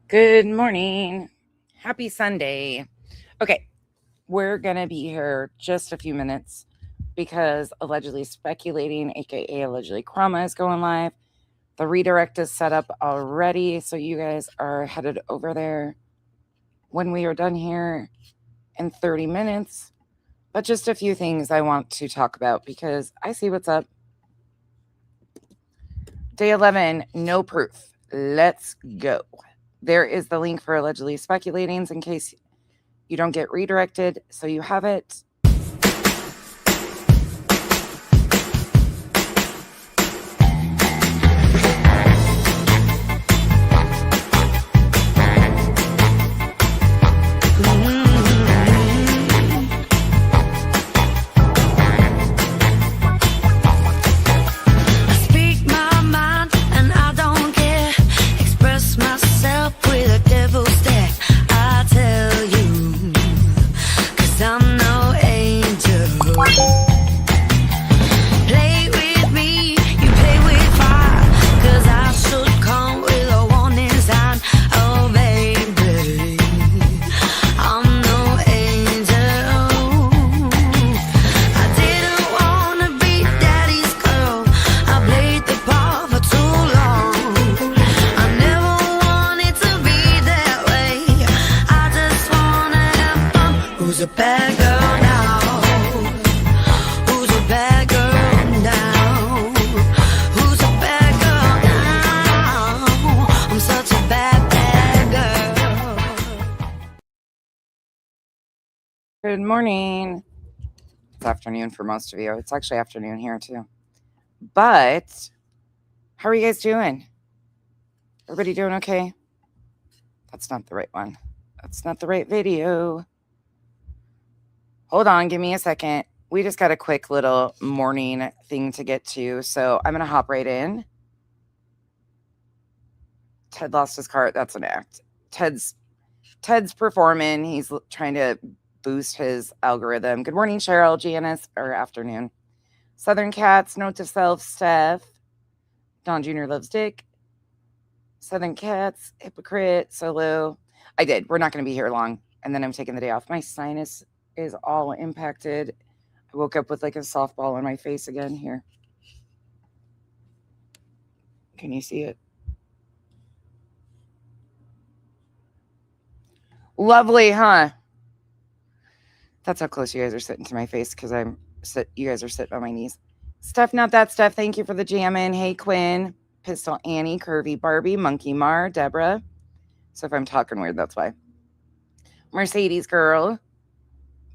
Good morning. Happy Sunday. Okay, we're going to be here just a few minutes because allegedly speculating, aka allegedly Chroma, is going live. The redirect is set up already, so you guys are headed over there when we are done here in 30 minutes. But just a few things I want to talk about because I see what's up. Day 11, no proof. Let's go. There is the link for allegedly speculating in case you don't get redirected, so you have it. Good morning. It's afternoon for most of you. It's actually afternoon here too. But how are you guys doing? Everybody doing okay? That's not the right one. That's not the right video. Hold on, give me a second. We just got a quick little morning thing to get to, so I'm going to hop right in. Ted lost his cart. That's an act. Ted's performing. He's trying to boost his algorithm. Good morning, Cheryl, Janice, or afternoon. Southern Cats, note to self, Steph. Don Jr. loves Dick. Southern Cats, hypocrite, solo. I did. We're not going to be here long. And then I'm taking the day off. My sinus is all impacted. I woke up with like a softball on my face again here. Can you see it? Lovely, huh? That's how close you guys are sitting to my face because you guys are sitting on my knees. Steph, not that Steph. Thank you for the jamming. Hey, Quinn, Pistol Annie, Curvy Barbie, Monkey Mar, Deborah. So if I'm talking weird, that's why. Mercedes Girl,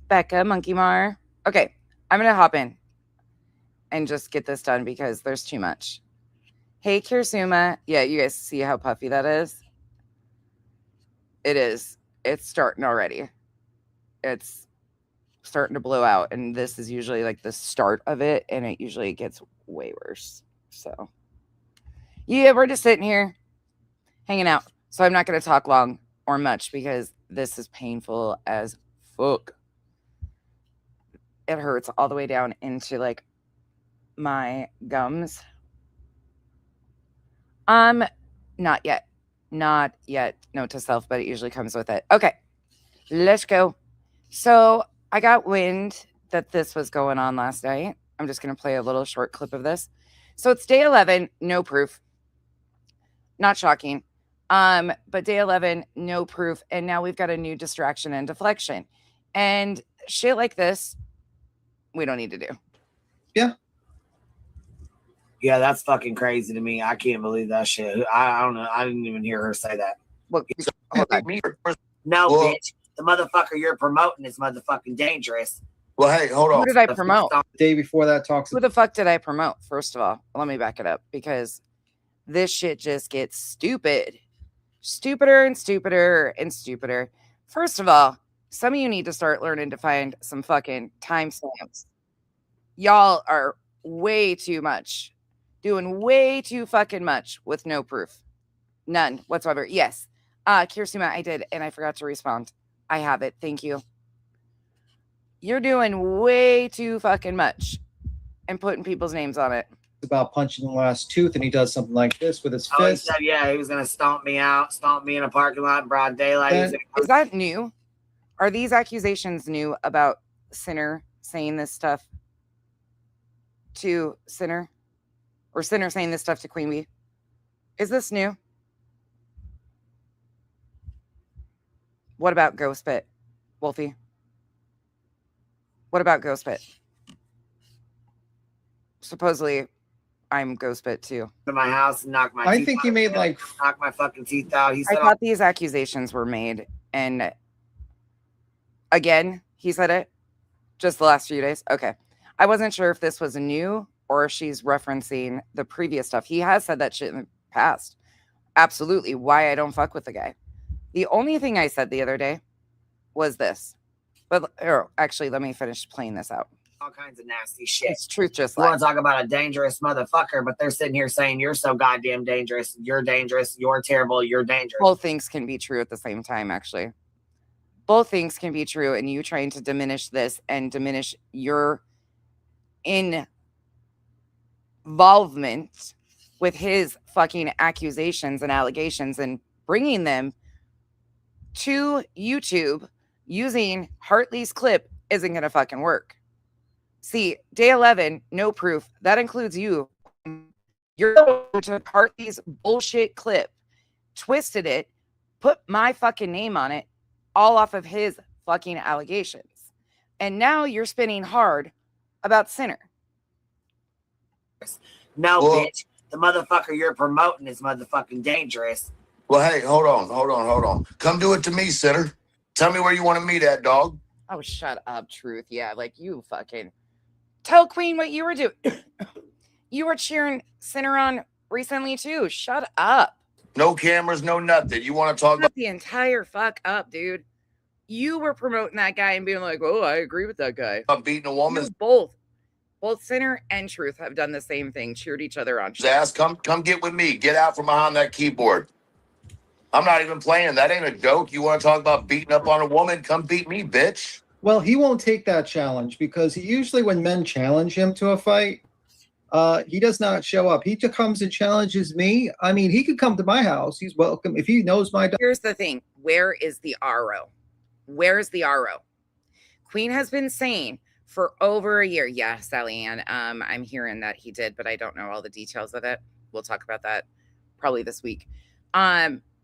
Becca, Monkey Mar. Okay, I'm going to hop in and just get this done because there's too much. Hey, Kirsuma. Yeah, you guys see how puffy that is? It is. It's starting already. It's starting to blow out, and this is usually like the start of it, and it usually gets way worse. So yeah, we're just sitting here hanging out, so I'm not going to talk long or much because this is painful as fuck. It hurts all the way down into like my gums. Not yet note to self, but it usually comes with it. Okay, let's go. So I got wind that this was going on last night. I'm just going to play a little short clip of this. So it's day 11, no proof. Not shocking. But day 11, no proof. And now we've got a new distraction and deflection. And shit like this, we don't need to do. Yeah. Yeah, that's fucking crazy to me. I can't believe that shit. I don't know. I didn't even hear her say that. Look, no, bitch. The motherfucker you're promoting is motherfucking dangerous. Well, hey, hold on. Who did I promote? The day before that talks. Who the fuck did I promote? First of all, let me back it up because this shit just gets stupid. Stupider and stupider and stupider. First of all, some of you need to start learning to find some fucking timestamps. Y'all are way too much. Doing way too fucking much with no proof. None whatsoever. Yes. Kirsuma, I did, and I forgot to respond. I have it. Thank you. You're doing way too fucking much and putting people's names on it. about punching the last tooth, and he does something like this with his Oh, he fist. said, yeah, he was gonna stomp me in a parking lot in broad daylight. Then- Is that new? Are these accusations new about Sinner saying this stuff to Sinner? Or Sinner saying this stuff to Queen Bee? Is this new? What about Ghost Pit, Wolfie? What about Ghost Pit? Supposedly, I'm Ghost Pit too. To my house and knock my I teeth think out he of made it, like knock my fucking teeth out. He I said, thought these accusations were made, and again, he said it just the last few days. Okay. I wasn't sure if this was new or if she's referencing the previous stuff. He has said that shit in the past. Absolutely. Why I don't fuck with the guy. The only thing I said the other day was this. But actually, let me finish playing this out. all kinds of nasty shit. It's truth just You want like. to talk about a dangerous motherfucker, but they're sitting here saying you're so goddamn dangerous. You're dangerous. You're terrible. You're dangerous. Both things can be true at the same time, actually. Both things can be true, and you trying to diminish this and diminish your involvement with his fucking accusations and allegations and bringing them to YouTube using Hartley's clip isn't going to fucking work. See, day 11, no proof. That includes you. You're the one who took Hartley's bullshit clip, twisted it, put my fucking name on it, all off of his fucking allegations. And now you're spinning hard about Sinner. No, Well- bitch. The motherfucker you're promoting is motherfucking dangerous. Well, hey, hold on. Come do it to me, Sinner. Tell me where you want to meet at, dog. Oh, shut up, Truth. Yeah, like you fucking tell Queen what you were doing. You were cheering Sinner on recently too. Shut up. No cameras, no nothing. You want to talk about Shut the entire fuck up, dude. You were promoting that guy and being like, oh, I agree with that guy. beating a woman's You both Sinner and Truth have done the same thing, cheered each other on. ass? Come get with me. Get out from behind that keyboard. I'm not even playing. That ain't a joke. You want to talk about beating up on a woman? Come beat me, bitch. Well, he won't take that challenge because usually when men challenge him to a fight, he does not show up. He just comes and challenges me. I mean, he could come to my house. He's welcome. If he knows my Here's the thing. Where is the RO? Where is the RO? Queen has been saying for over a year. Yeah, Sally Ann. I'm hearing that he did, but I don't know all the details of it. We'll talk about that probably this week.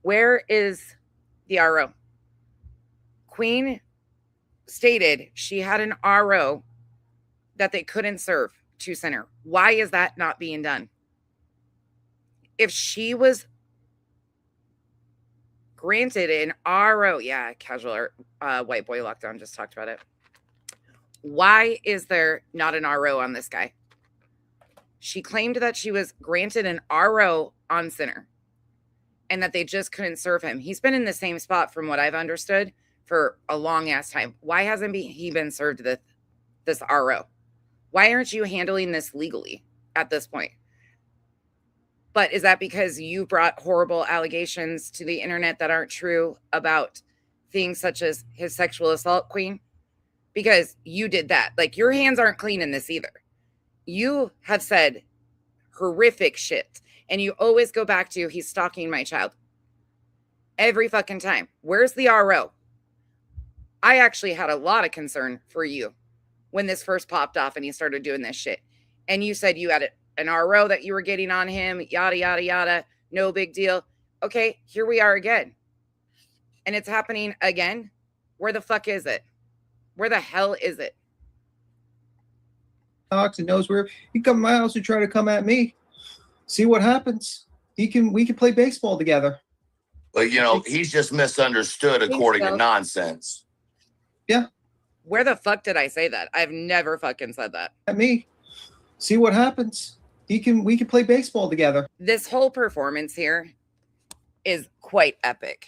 Where is the RO? Queen stated she had an RO that they couldn't serve to Sinner. Why is that not being done? If she was granted an RO, yeah, casual white boy lockdown just talked about it. Why is there not an RO on this guy? She claimed that she was granted an RO on Sinner and that they just couldn't serve him. He's been in the same spot from what I've understood for a long ass time. Why hasn't he been served this RO? Why aren't you handling this legally at this point? But is that because you brought horrible allegations to the internet that aren't true about things such as his sexual assault, Queen? Because you did that. Like, your hands aren't clean in this either. You have said horrific shit. And you always go back to, he's stalking my child. Every fucking time. Where's the RO? I actually had a lot of concern for you when this first popped off and he started doing this shit. And you said you had an RO that you were getting on him, yada, yada, yada. No big deal. Okay, here we are again. And it's happening again. Where the fuck is it? Where the hell is it? docs and knows where he come to my house and try to come at me. See what happens. We can play baseball together. But, you know, he's just misunderstood according to so. nonsense. Where the fuck did I say that? I've never fucking said that. At me. See what happens. We can play baseball together. This whole performance here is quite epic.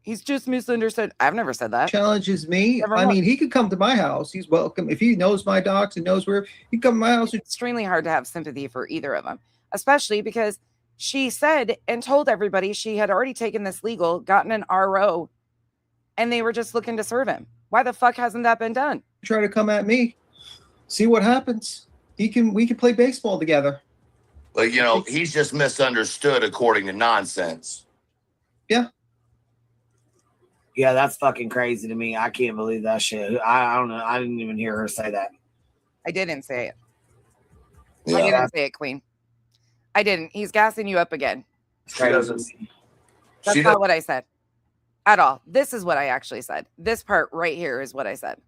He's just misunderstood. I've never said that. Challenges me. Never I mind. mean, he could come to my house. He's welcome. If he knows my docs and knows where he come to my house. It's extremely hard to have sympathy for either of them, especially because she said and told everybody she had already taken this legal, gotten an RO, and they were just looking to serve him. Why the fuck hasn't that been done? Try to come at me. See what happens. we can play baseball together. But you know, he's just misunderstood according to nonsense. Yeah, that's fucking crazy to me. I can't believe that shit. I don't know. I didn't even hear her say that. I didn't say it. Yeah. I didn't say it, Queen. I didn't. He's gassing you up again. She doesn't. That's She not doesn't. what I said at all. This is what I actually said. This part right here is what I said.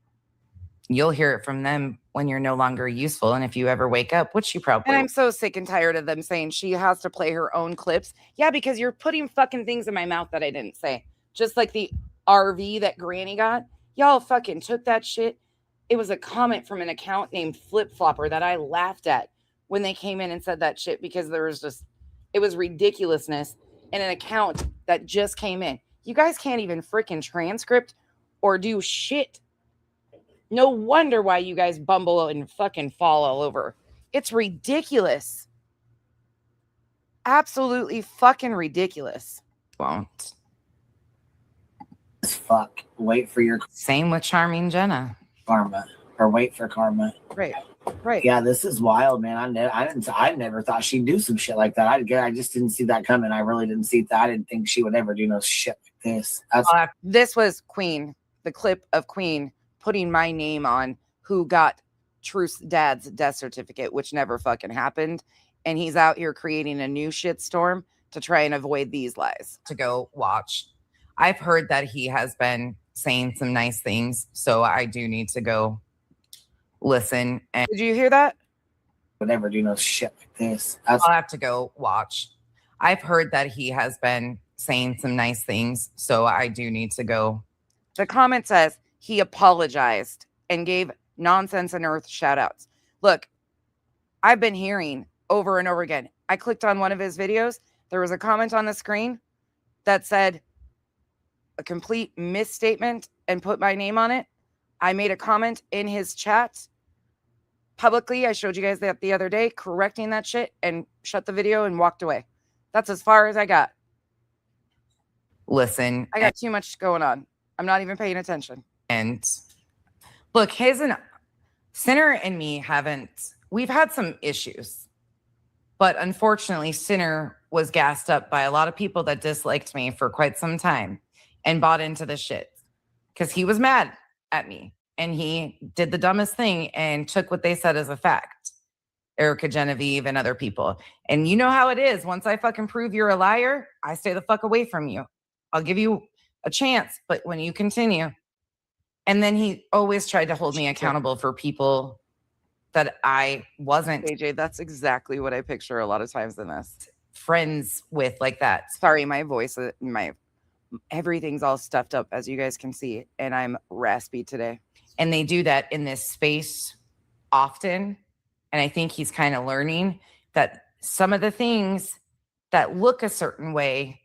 You'll hear it from them when you're no longer useful. And if you ever wake up, which you probably And I'm so sick and tired of them saying she has to play her own clips. Yeah, because you're putting fucking things in my mouth that I didn't say. Just like the RV that Granny got. Y'all fucking took that shit. It was a comment from an account named Flip Flopper that I laughed at when they came in and said that shit because there was just, it was ridiculousness in an account that just came in. You guys can't even freaking transcript or do shit. No wonder why you guys bumble and fucking fall all over. It's ridiculous. Absolutely fucking ridiculous. Won't. Fuck. Wait for your Same with Charming Jenna. karma. Or wait for karma. Right. Right. Yeah, this is wild, man. I never thought she'd do some shit like that. I just didn't see that coming. I really didn't see that. I didn't think she would ever do no shit like this. This was Queen, the clip of Queen putting my name on who got Truth's dad's death certificate, which never fucking happened. And he's out here creating a new shitstorm to try and avoid these lies. To go watch. I've heard that he has been saying some nice things, so I do need to go listen. And did you hear that? Would ever do no shit like this. I'll have to go watch. I've heard that he has been saying some nice things, so I do need to go. The comment says he apologized and gave Nonsense and Earth shout outs. Look, I've been hearing over and over again. I clicked on one of his videos. There was a comment on the screen that said a complete misstatement and put my name on it. I made a comment in his chat publicly. I showed you guys that the other day, correcting that shit, and shut the video and walked away. That's as far as I got. Listen, I got too much going on. I'm not even paying attention. And look, his and Sinner and me we've had some issues, but unfortunately, Sinner was gassed up by a lot of people that disliked me for quite some time and bought into the shit because he was mad at me and he did the dumbest thing and took what they said as a fact. Erica Genevieve and other people. And you know how it is. Once I fucking prove you're a liar, I stay the fuck away from you. I'll give you a chance, but when you continue. And then he always tried to hold me accountable for people that I wasn't. AJ, that's exactly what I picture a lot of times in this. Friends with like that. Sorry, my voice, everything's all stuffed up, as you guys can see, and I'm raspy today. And they do that in this space often. And I think he's kind of learning that some of the things that look a certain way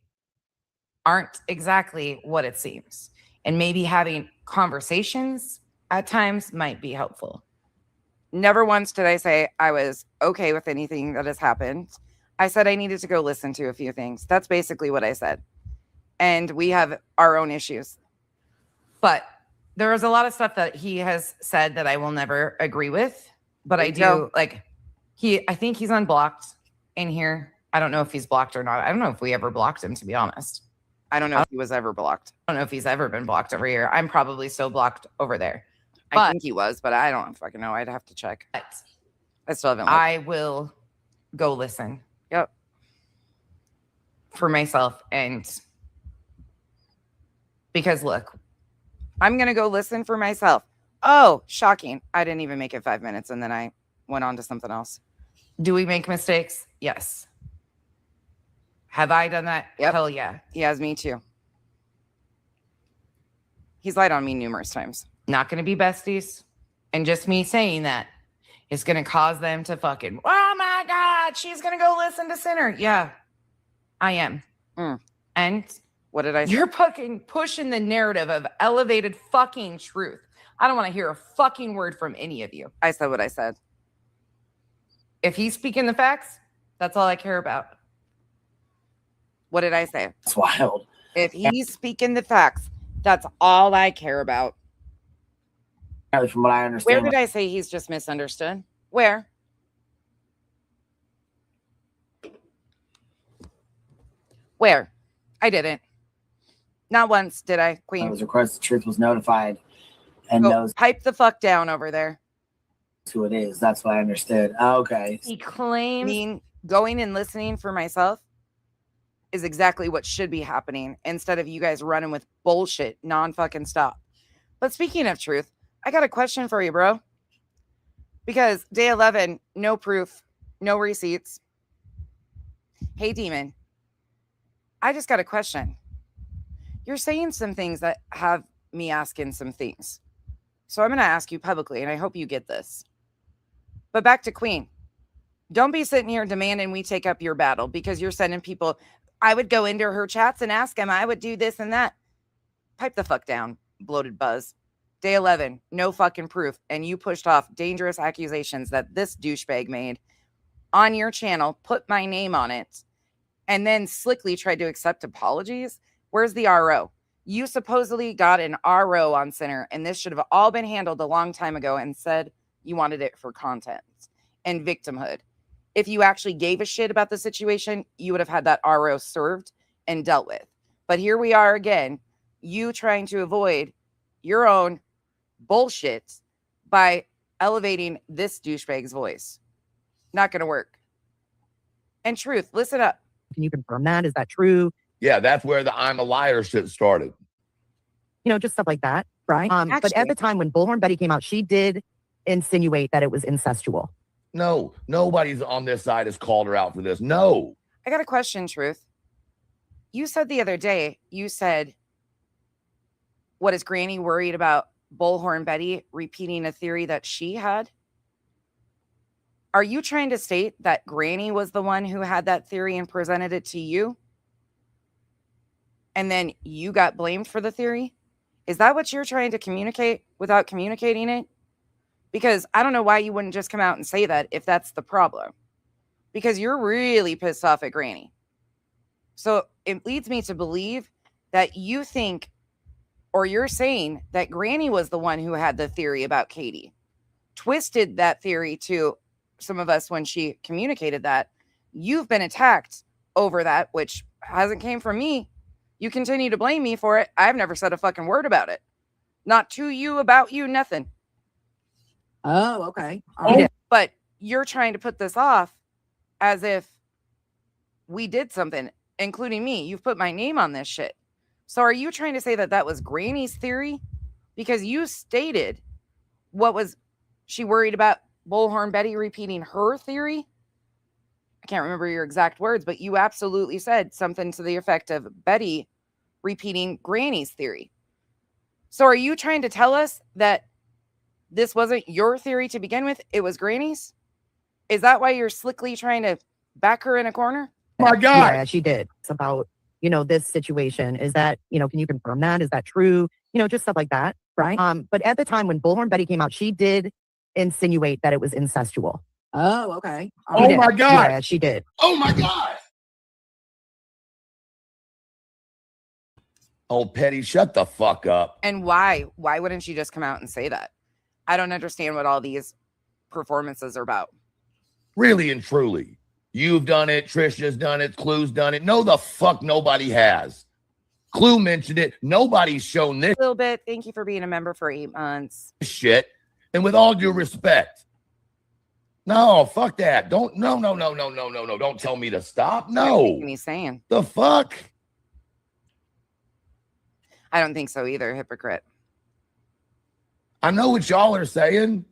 aren't exactly what it seems. And maybe having conversations at times might be helpful. Never once did I say I was okay with anything that has happened. I said I needed to go listen to a few things. That's basically what I said. And we have our own issues. But there is a lot of stuff that he has said that I will never agree with. But I do like I think he's unblocked in here. I don't know if he's blocked or not. I don't know if we ever blocked him, to be honest. I don't know if he was ever blocked. I don't know if he's ever been blocked over here. I'm probably still blocked over there. I think he was, but I don't fucking know. I'd have to check. I still haven't looked. I will go listen. Yep. For myself. And because look, I'm going to go listen for myself. Oh, shocking. I didn't even make it 5 minutes and then I went on to something else. Do we make mistakes? Yes. Have I done that? Yep. Hell yeah. He has me too. He's lied on me numerous times. Not going to be besties. And just me saying that is going to cause them to fucking, oh my God, she's going to go listen to Sinner. Yeah, I am. And what did I say? You're fucking pushing the narrative of elevated fucking truth. I don't want to hear a fucking word from any of you. I said what I said. If he's speaking the facts, that's all I care about. What did I say? It's wild. If he's speaking the facts, that's all I care about. From what I understand. Where did I say he's just misunderstood? Where? Where? I didn't. Not once did I, It Queen. was requested. Truth was notified and Go knows pipe the fuck down over there. who it is. That's what I understood. Okay. He claims going and listening for myself is exactly what should be happening instead of you guys running with bullshit non-fucking stop. But speaking of truth, I got a question for you, bro. Because day 11, no proof, no receipts. Hey, Demon, I just got a question. You're saying some things that have me asking some things. So I'm going to ask you publicly, and I hope you get this. But back to Queen. Don't be sitting here demanding we take up your battle because you're sending people. I would go into her chats and ask them. I would do this and that. Pipe the fuck down, bloated buzz. Day 11, no fucking proof. And you pushed off dangerous accusations that this douchebag made on your channel, put my name on it, and then slickly tried to accept apologies. Where's the RO? You supposedly got an RO on center, and this should have all been handled a long time ago and said you wanted it for content and victimhood. If you actually gave a shit about the situation, you would have had that RO served and dealt with. But here we are again, you trying to avoid your own bullshit by elevating this douchebag's voice. Not going to work. And Truth, listen up. Can you confirm that? Is that true? Yeah, that's where the I'm a liar shit started. You know, just stuff like that, right? But Actually- at the time when Bullhorn Betty came out, she did insinuate that it was incestual. No, nobody's on this side has called her out for this. No. I got a question, Truth. You said the other day, you said, what is Granny worried about Bullhorn Betty repeating a theory that she had? Are you trying to state that Granny was the one who had that theory and presented it to you? And then you got blamed for the theory? Is that what you're trying to communicate without communicating it? Because I don't know why you wouldn't just come out and say that if that's the problem. Because you're really pissed off at Granny. So it leads me to believe that you think, or you're saying that Granny was the one who had the theory about Katie. Twisted that theory to some of us when she communicated that. You've been attacked over that, which hasn't came from me. You continue to blame me for it. I've never said a fucking word about it. Not to you, about you, nothing. Oh, okay. But you're trying to put this off as if we did something, including me. You've put my name on this shit. So are you trying to say that that was Granny's theory? Because you stated what was she worried about Bullhorn Betty repeating her theory? I can't remember your exact words, but you absolutely said something to the effect of Betty repeating Granny's theory. So are you trying to tell us that this wasn't your theory to begin with? It was Granny's? Is that why you're slickly trying to back her in a corner? My God. Yeah, she did. It's about, this situation. Is that, can you confirm that? Is that true? Just stuff like that, right? But at the time when Bullhorn Betty came out, she did insinuate that it was incestual. Oh, okay. Oh my God. Yeah, she did. Oh my God. Oh, Petty, shut the fuck up. And why? Why wouldn't you just come out and say that? I don't understand what all these performances are about. Really and truly. You've done it. Trisha's done it. Clue's done it. No, the fuck nobody has. Clue mentioned it. Nobody's shown this A little bit. Thank you for being a member for 8 months. shit. And with all due respect, no, fuck that. No. Don't tell me to stop. No. He's saying. The fuck? I don't think so either, hypocrite. I know what y'all are saying.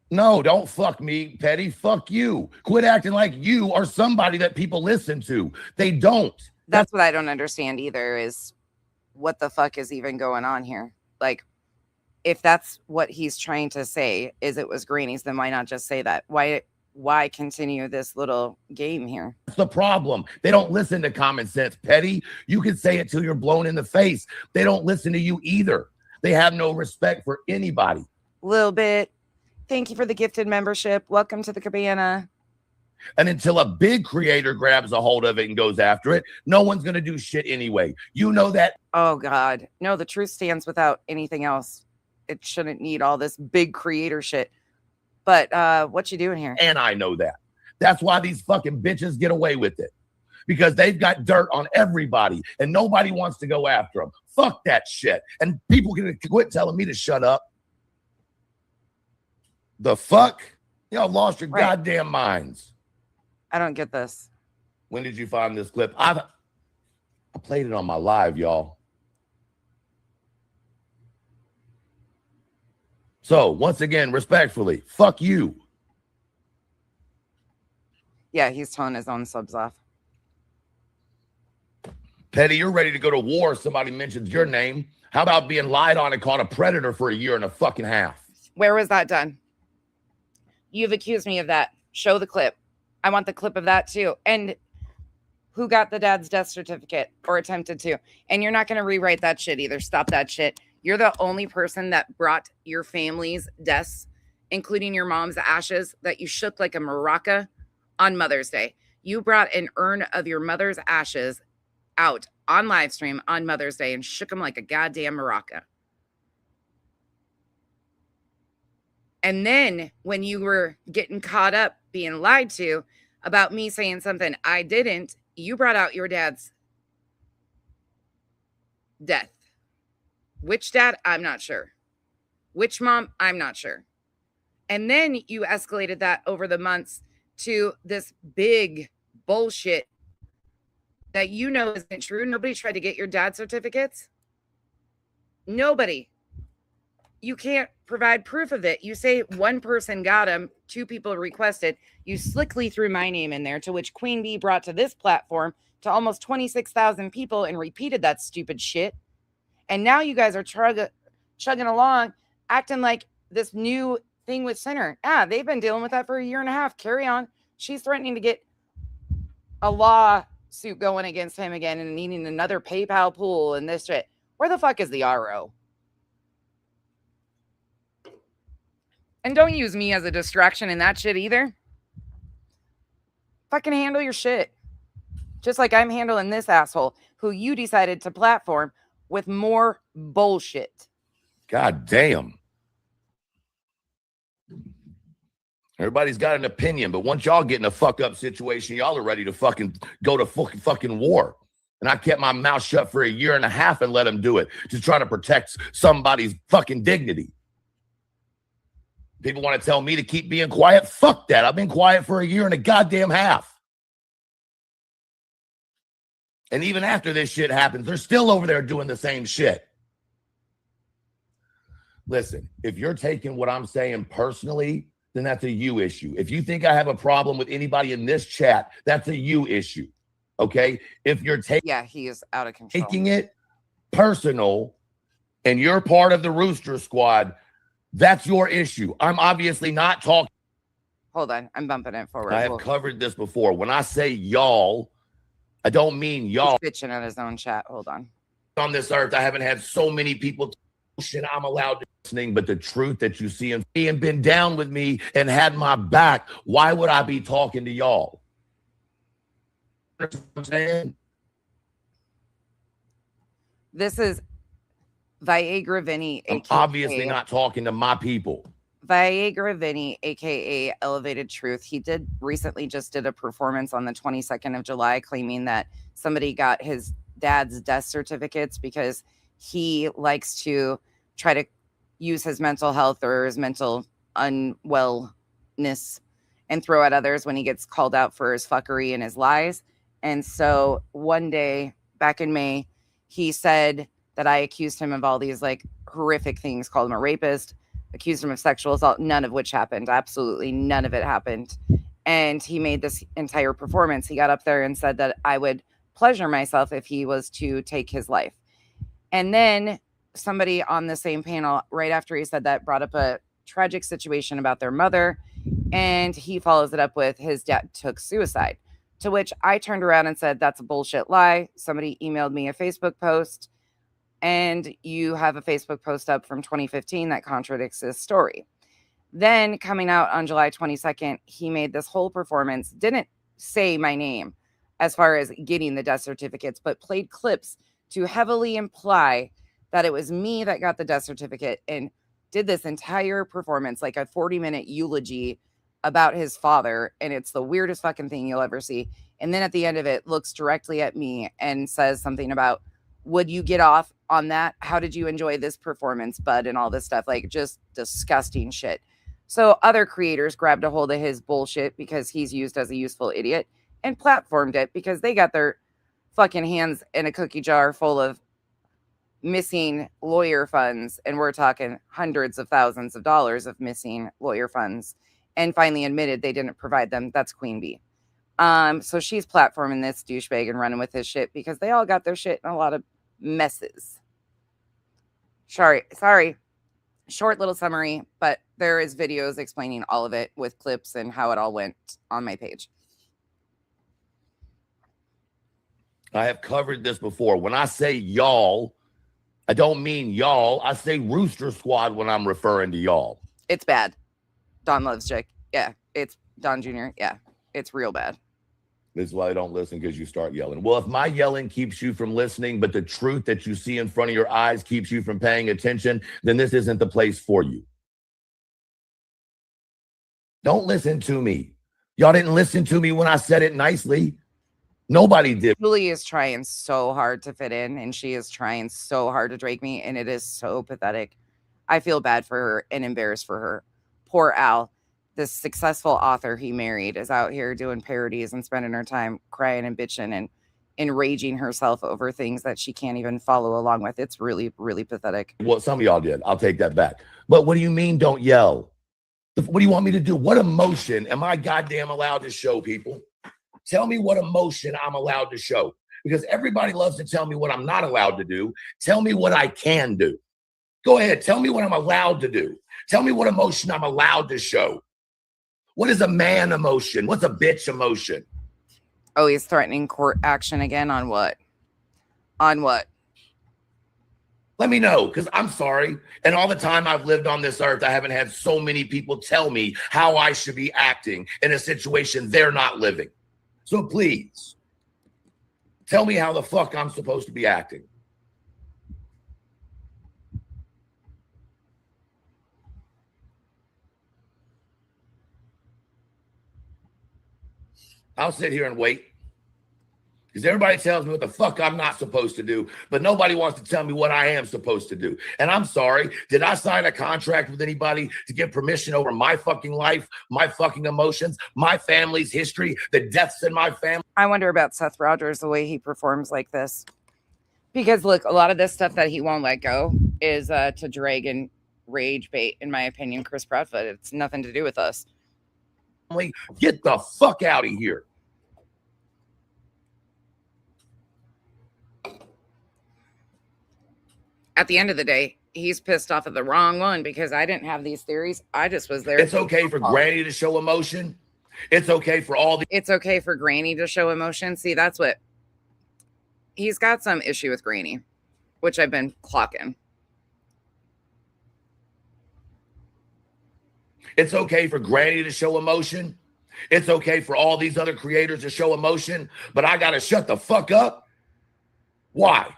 No, don't fuck me, Petty. Fuck you. Quit acting like you are somebody that people listen to. They don't. That's what I don't understand either, is what the fuck is even going on here? Like, if that's what he's trying to say, is it was Granny's, then why not just say that? Why continue this little game here? That's the problem. They don't listen to common sense, Petty. You can say it till you're blown in the face. They don't listen to you either. They have no respect for anybody. Little bit. Thank you for the gifted membership. Welcome to the cabana. And until a big creator grabs a hold of it and goes after it, no one's going to do shit anyway. You know that. Oh, God. No, the truth stands without anything else. It shouldn't need all this big creator shit. But what you doing here? And I know that. That's why these fucking bitches get away with it. because they've got dirt on everybody and nobody wants to go after them. Fuck that shit. And people can quit telling me to shut up. The fuck? Y'all lost your goddamn minds. I don't get this. When did you find this clip? I played it on my live, y'all. So, once again, respectfully, fuck you. Yeah, he's telling his own subs off. Petty, you're ready to go to war. Somebody mentions your name. How about being lied on and called a predator for a year and a fucking half? Where was that done? You've accused me of that. Show the clip. I want the clip of that too. And who got the dad's death certificate or attempted to? And you're not going to rewrite that shit either. Stop that shit. You're the only person that brought your family's deaths, including your mom's ashes, that you shook like a maraca on Mother's Day. You brought an urn of your mother's ashes out on live stream on Mother's Day and shook them like a goddamn maraca. And then when you were getting caught up being lied to about me saying something I didn't, you brought out your dad's death. Which dad? I'm not sure. Which mom? I'm not sure. And then you escalated that over the months to this big bullshit that you know isn't true. Nobody tried to get your dad's certificates. Nobody. You can't provide proof of it. You say one person got them, two people requested. You slickly threw my name in there, to which Queen Bee brought to this platform to almost 26,000 people and repeated that stupid shit. And now you guys are chugging along, acting like this new thing with Sinner. They've been dealing with that for a year and a half. Carry on. She's threatening to get a lawsuit going against him again and needing another PayPal pool and this shit. Where the fuck is the RO? And don't use me as a distraction in that shit either. Fucking handle your shit. Just like I'm handling this asshole who you decided to platform with more bullshit. God damn. Everybody's got an opinion, but once y'all get in a fuck up situation, y'all are ready to fucking go to fucking war. And I kept my mouth shut for a year and a half and let them do it to try to protect somebody's fucking dignity. People want to tell me to keep being quiet. Fuck that. I've been quiet for a year and a goddamn half. And even after this shit happens, they're still over there doing the same shit. Listen, if you're taking what I'm saying personally, then that's a you issue. If you think I have a problem with anybody in this chat, that's a you issue. Okay? If you're he is out of control. Taking it personal and you're part of the Rooster Squad, that's your issue. I'm obviously not talking. Hold on. I'm bumping it forward. I have covered this before. When I say y'all, I don't mean y'all. He's bitching at his own chat. Hold on. On this earth, I haven't had so many people shit I'm allowed to listening, but the truth that you see and been down with me and had my back, why would I be talking to y'all? You know what I'm saying? This is Viagra Vinny. I'm obviously not talking to my people. Viagra Vinny, aka Elevated Truth. He recently just did a performance on the 22nd of July claiming that somebody got his dad's death certificates because he likes to try to use his mental health or his mental unwellness and throw at others when he gets called out for his fuckery and his lies. And so one day back in May, he said that I accused him of all these like horrific things, called him a rapist, accused him of sexual assault, none of which happened. Absolutely none of it happened. And he made this entire performance. He got up there and said that I would pleasure myself if he was to take his life. And then somebody on the same panel, right after he said that, brought up a tragic situation about their mother. And he follows it up with his dad took suicide, to which I turned around and said, that's a bullshit lie. Somebody emailed me a Facebook post, and you have a Facebook post up from 2015 that contradicts this story. Then coming out on July 22nd, he made this whole performance, didn't say my name as far as getting the death certificates, but played clips to heavily imply that it was me that got the death certificate, and did this entire performance, like a 40-minute eulogy about his father. And it's the weirdest fucking thing you'll ever see. And then at the end of it, looks directly at me and says something about, would you get off on that? How did you enjoy this performance, bud? And all this stuff, like just disgusting shit. So other creators grabbed a hold of his bullshit because he's used as a useful idiot and platformed it because they got their fucking hands in a cookie jar full of missing lawyer funds. And we're talking hundreds of thousands of dollars of missing lawyer funds, and finally admitted they didn't provide them. That's Queen Bee. So she's platforming this douchebag and running with his shit because they all got their shit in a lot of messes. Sorry. Short little summary, but there is videos explaining all of it with clips and how it all went on my page. I have covered this before. When I say y'all, I don't mean y'all. I say Rooster Squad when I'm referring to y'all. It's bad. Don loves Chick. Yeah, it's Don Jr. Yeah, it's real bad. This is why I don't listen, because you start yelling. Well, if my yelling keeps you from listening, but the truth that you see in front of your eyes keeps you from paying attention, then this isn't the place for you. Don't listen to me. Y'all didn't listen to me when I said it nicely. Nobody did. Julie is trying so hard to fit in, and she is trying so hard to drag me, and it is so pathetic. I feel bad for her and embarrassed for her. Poor Al, this successful author he married, is out here doing parodies and spending her time crying and bitching and enraging herself over things that she can't even follow along with. It's really, really pathetic. Well, some of y'all did. I'll take that back. But what do you mean don't yell? What do you want me to do? What emotion am I goddamn allowed to show, people? Tell me what emotion I'm allowed to show, because everybody loves to tell me what I'm not allowed to do. Tell me what I can do. Go ahead. Tell me what I'm allowed to do. Tell me what emotion I'm allowed to show. What is a man emotion? What's a bitch emotion? Oh, he's threatening court action again on what? On what? Let me know, because I'm sorry. And all the time I've lived on this earth, I haven't had so many people tell me how I should be acting in a situation they're not living. So please, tell me how the fuck I'm supposed to be acting. I'll sit here and wait, because everybody tells me what the fuck I'm not supposed to do, but nobody wants to tell me what I am supposed to do. And I'm sorry, did I sign a contract with anybody to get permission over my fucking life, my fucking emotions, my family's history, the deaths in my family? I wonder about Seth Rogers, the way he performs like this. Because look, a lot of this stuff that he won't let go is to drag and rage bait, in my opinion, Chris Bradford. It's nothing to do with us. Get the fuck out of here. At the end of the day, he's pissed off at the wrong one, because I didn't have these theories. I just was there. It's okay for Granny to show emotion. It's okay for all the... It's okay for Granny to show emotion. See, that's what... He's got some issue with Granny, which I've been clocking. It's okay for Granny to show emotion. It's okay for all these other creators to show emotion, but I got to shut the fuck up? Why?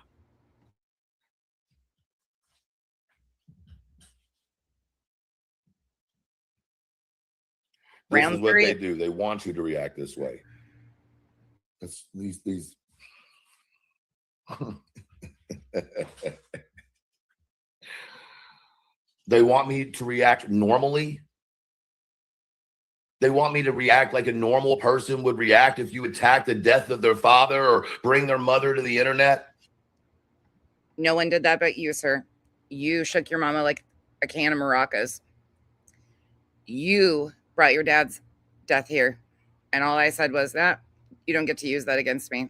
This is what they do. They want you to react this way. It's these. They want me to react normally. They want me to react like a normal person would react if you attack the death of their father or bring their mother to the internet. No one did that but you, sir. You shook your mama like a can of maracas. You brought your dad's death here. And all I said was that you don't get to use that against me.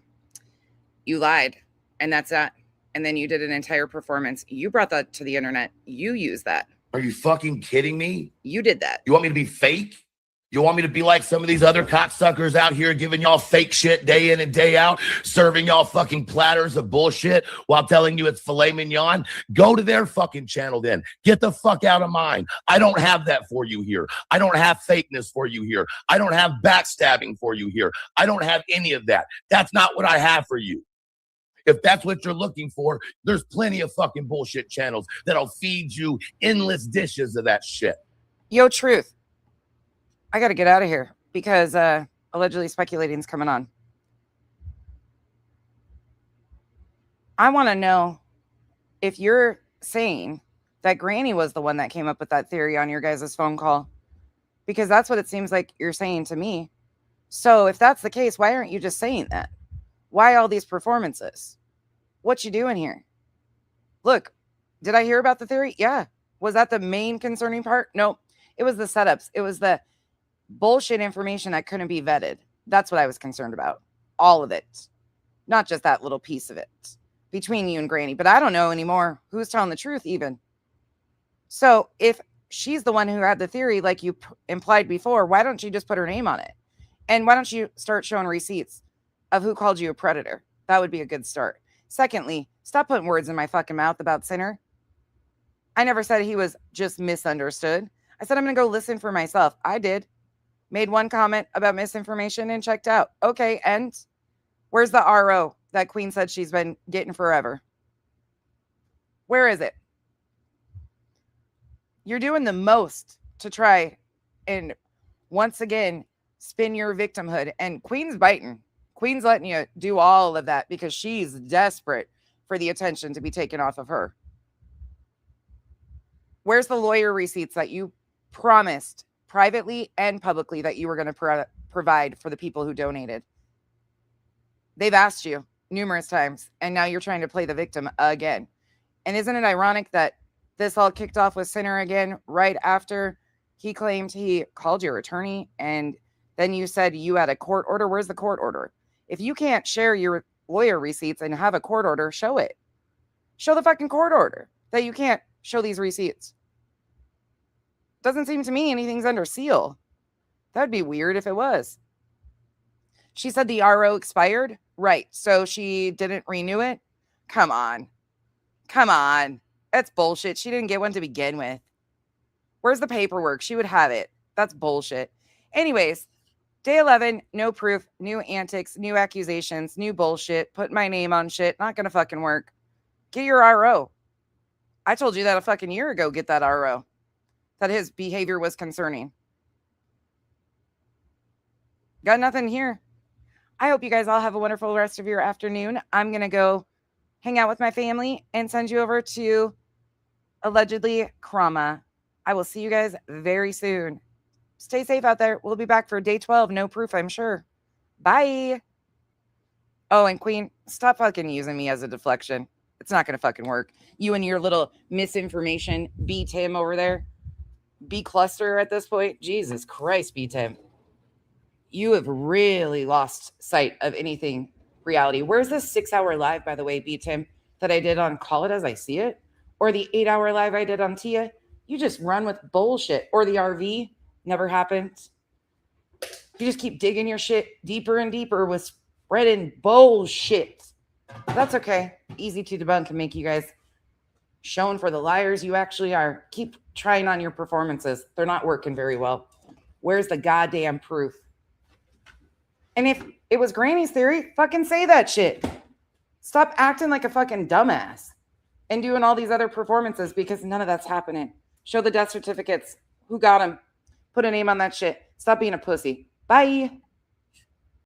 You lied. And that's that. And then you did an entire performance. You brought that to the internet. You used that. Are you fucking kidding me? You did that. You want me to be fake? You want me to be like some of these other cocksuckers out here giving y'all fake shit day in and day out, serving y'all fucking platters of bullshit while telling you it's filet mignon? Go to their fucking channel then. Get the fuck out of mine. I don't have that for you here. I don't have fakeness for you here. I don't have backstabbing for you here. I don't have any of that. That's not what I have for you. If that's what you're looking for, there's plenty of fucking bullshit channels that'll feed you endless dishes of that shit. Yo, Truth. I got to get out of here because allegedly speculating's coming on. I want to know if you're saying that Granny was the one that came up with that theory on your guys' phone call, because that's what it seems like you're saying to me. So if that's the case, why aren't you just saying that? Why all these performances? What you doing here? Look, did I hear about the theory? Yeah. Was that the main concerning part? No, it was the setups. It was the bullshit information that couldn't be vetted. That's what I was concerned about. All of it. Not just that little piece of it between you and Granny. But I don't know anymore who's telling the truth even. So if she's the one who had the theory, like you implied before, why don't you just put her name on it? And why don't you start showing receipts of who called you a predator? That would be a good start. Secondly, stop putting words in my fucking mouth about Sinner. I never said he was just misunderstood. I said I'm going to go listen for myself. I did. Made one comment about misinformation and checked out. Okay, and where's the RO that Queen said she's been getting forever? Where is it? You're doing the most to try and once again spin your victimhood. And Queen's biting. Queen's letting you do all of that because she's desperate for the attention to be taken off of her. Where's the lawyer receipts that you promised privately and publicly that you were going to provide for the people who donated? They've asked you numerous times, and now you're trying to play the victim again. And isn't it ironic that this all kicked off with Sinner again right after he claimed he called your attorney, and then you said you had a court order? Where's the court order? If you can't share your lawyer receipts and have a court order, show it. Show the fucking court order that you can't show these receipts. Doesn't seem to me anything's under seal. That'd be weird if it was. She said the RO expired. Right. So she didn't renew it. Come on. Come on. That's bullshit. She didn't get one to begin with. Where's the paperwork? She would have it. That's bullshit. Anyways, day 11, no proof, new antics, new accusations, new bullshit. Put my name on shit. Not going to fucking work. Get your RO. I told you that a fucking year ago, get that RO. That his behavior was concerning. Got nothing here. I hope you guys all have a wonderful rest of your afternoon. I'm going to go hang out with my family and send you over to allegedly Krama. I will see you guys very soon. Stay safe out there. We'll be back for day 12. No proof, I'm sure. Bye. Oh, and Queen, stop fucking using me as a deflection. It's not going to fucking work. You and your little misinformation, B-Tim over there. B-cluster at this point. Jesus Christ, B-Tim. You have really lost sight of anything reality. Where's this 6-hour live, by the way, B-Tim, that I did on Call It As I See It? Or the 8-hour live I did on Tia? You just run with bullshit. Or the RV. Never happened. You just keep digging your shit deeper and deeper with spreading bullshit. That's okay. Easy to debunk and make you guys shown for the liars you actually are. Keep trying on your performances. They're not working very well. Where's the goddamn proof? And if it was Granny's theory, fucking say that shit. Stop acting like a fucking dumbass and doing all these other performances because none of that's happening. Show the death certificates. Who got them? Put a name on that shit. Stop being a pussy. Bye.